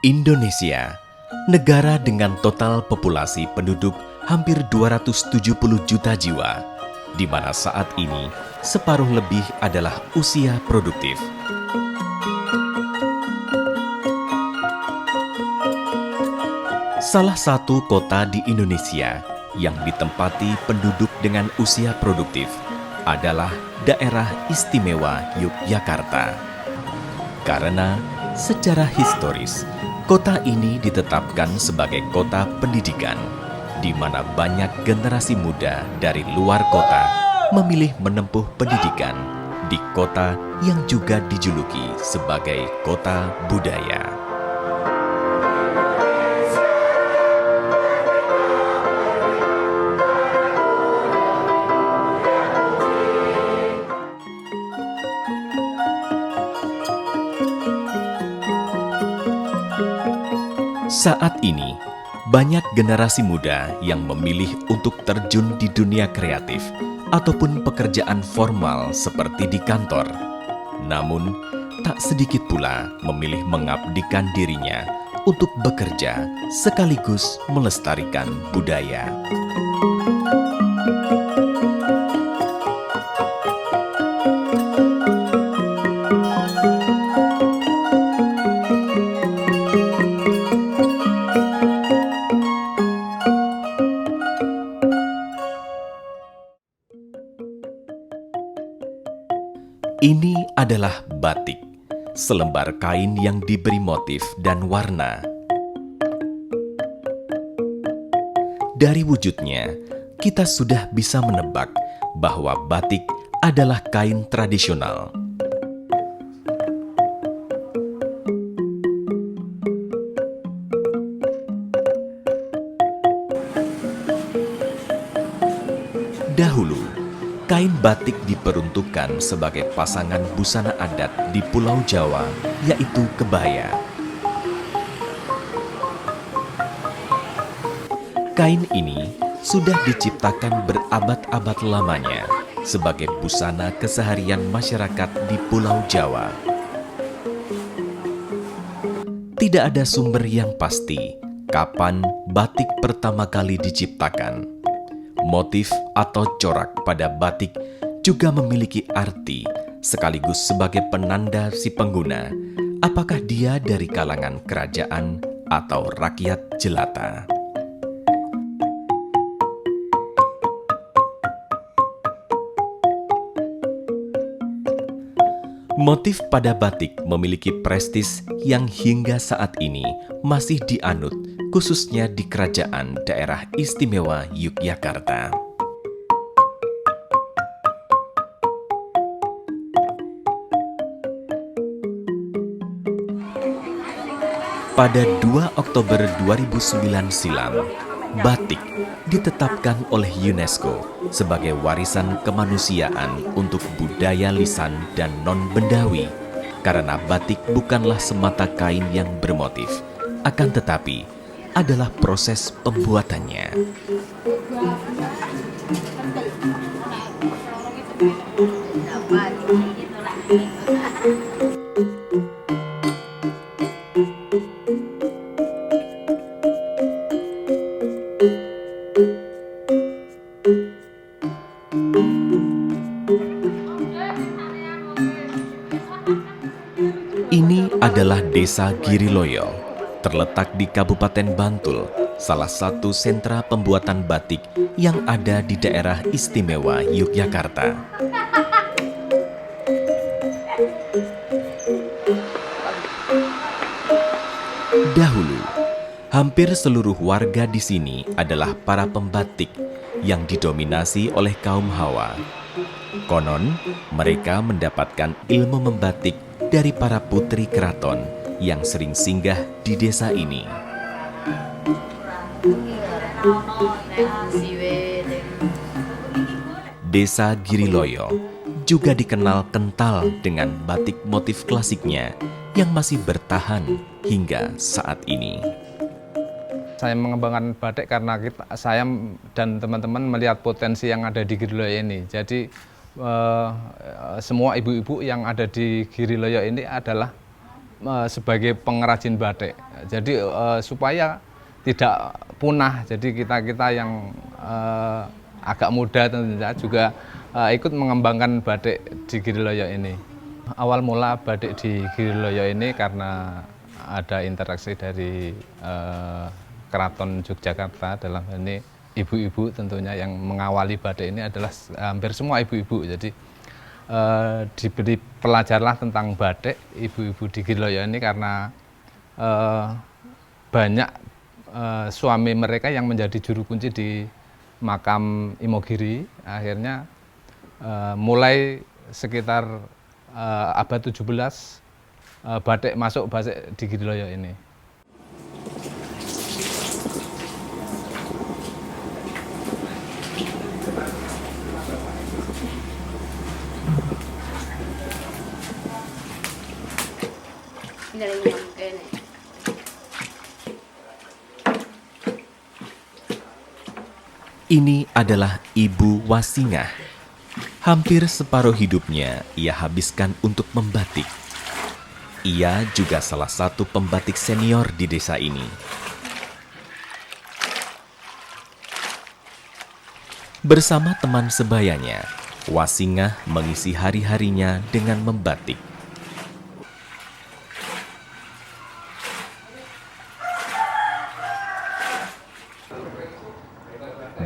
Indonesia, negara dengan total populasi penduduk hampir 270 juta jiwa, di mana saat ini separuh lebih adalah usia produktif. Salah satu kota di Indonesia yang ditempati penduduk dengan usia produktif adalah Daerah Istimewa Yogyakarta. Karena secara historis, kota ini ditetapkan sebagai kota pendidikan, di mana banyak generasi muda dari luar kota memilih menempuh pendidikan di kota yang juga dijuluki sebagai kota budaya. Saat ini, banyak generasi muda yang memilih untuk terjun di dunia kreatif ataupun pekerjaan formal seperti di kantor. Namun, tak sedikit pula memilih mengabdikan dirinya untuk bekerja sekaligus melestarikan budaya. Ini adalah batik, selembar kain yang diberi motif dan warna. Dari wujudnya, kita sudah bisa menebak bahwa batik adalah kain tradisional. Dahulu, kain batik diperuntukkan sebagai pasangan busana adat di Pulau Jawa, yaitu kebaya. Kain ini sudah diciptakan berabad-abad lamanya sebagai busana keseharian masyarakat di Pulau Jawa. Tidak ada sumber yang pasti kapan batik pertama kali diciptakan. Motif atau corak pada batik juga memiliki arti sekaligus sebagai penanda si pengguna apakah dia dari kalangan kerajaan atau rakyat jelata. Motif pada batik memiliki prestis yang hingga saat ini masih dianut, khususnya di Kerajaan Daerah Istimewa Yogyakarta. Pada 2 Oktober 2009 silam, batik ditetapkan oleh UNESCO sebagai warisan kemanusiaan untuk budaya lisan dan non-bendawi, karena batik bukanlah semata kain yang bermotif, akan tetapi adalah proses pembuatannya. Ini adalah Desa Giriloyo, terletak di Kabupaten Bantul, salah satu sentra pembuatan batik yang ada di Daerah Istimewa Yogyakarta. Dahulu, hampir seluruh warga di sini adalah para pembatik yang didominasi oleh kaum Hawa. Konon, mereka mendapatkan ilmu membatik dari para putri keraton yang sering singgah di desa ini. Desa Giriloyo juga dikenal kental dengan batik motif klasiknya yang masih bertahan hingga saat ini. Saya mengembangkan batik karena saya dan teman-teman melihat potensi yang ada di Giriloyo ini. Jadi semua ibu-ibu yang ada di Giriloyo ini adalah sebagai pengrajin batik. Jadi supaya tidak punah. Jadi kita yang agak muda tentunya juga ikut mengembangkan batik di Giriloyo ini. Awal mula batik di Giriloyo ini karena ada interaksi dari Keraton Yogyakarta, dalam hal ini ibu-ibu tentunya yang mengawali batik ini adalah hampir semua ibu-ibu. Jadi diberi pelajaranlah tentang batik ibu-ibu di Giriloyo ini karena banyak suami mereka yang menjadi juru kunci di makam Imogiri. Akhirnya mulai sekitar abad 17 batik masuk batik di Giriloyo ini. Ini adalah Ibu Wasingah. Hampir separuh hidupnya ia habiskan untuk membatik. Ia juga salah satu pembatik senior di desa ini. Bersama teman sebayanya, Wasingah mengisi hari-harinya dengan membatik.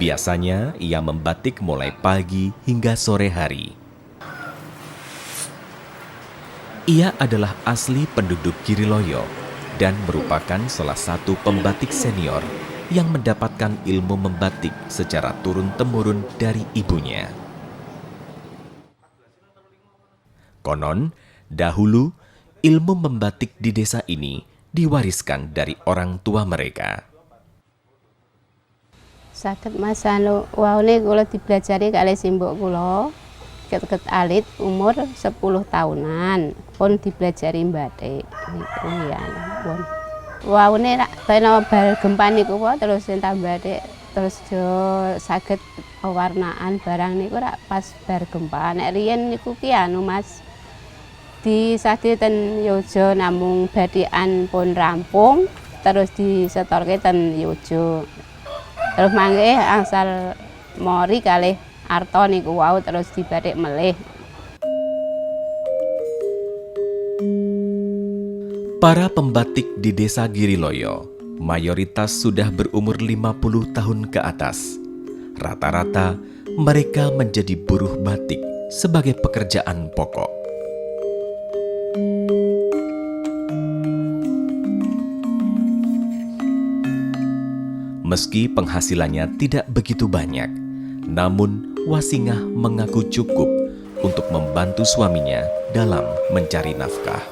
Biasanya ia membatik mulai pagi hingga sore hari. Ia adalah asli penduduk Giriloyo dan merupakan salah satu pembatik senior yang mendapatkan ilmu membatik secara turun-temurun dari ibunya. Konon, dahulu ilmu membatik di desa ini diwariskan dari orang tua mereka. Saged Mas anu waune kula dipelajari kalih simbok kula ket alit umur 10 tahunan pun dipelajari batik niku ya pun. Waune rak tena bal gempa niku terus entar batik terus jo saged pewarnaan barang niku rak pas bar gempa. Nek riyen niku ki anu Mas disade ten Yojo namung batikan pun rampung terus disetorke ten Yojo. Terus mangke angsal mori kalih arto niku wau terus dibatik melih. Para pembatik di desa Giriloyo mayoritas sudah berumur 50 tahun ke atas. Rata-rata mereka menjadi buruh batik sebagai pekerjaan pokok. Meski penghasilannya tidak begitu banyak, namun Wasingah mengaku cukup untuk membantu suaminya dalam mencari nafkah.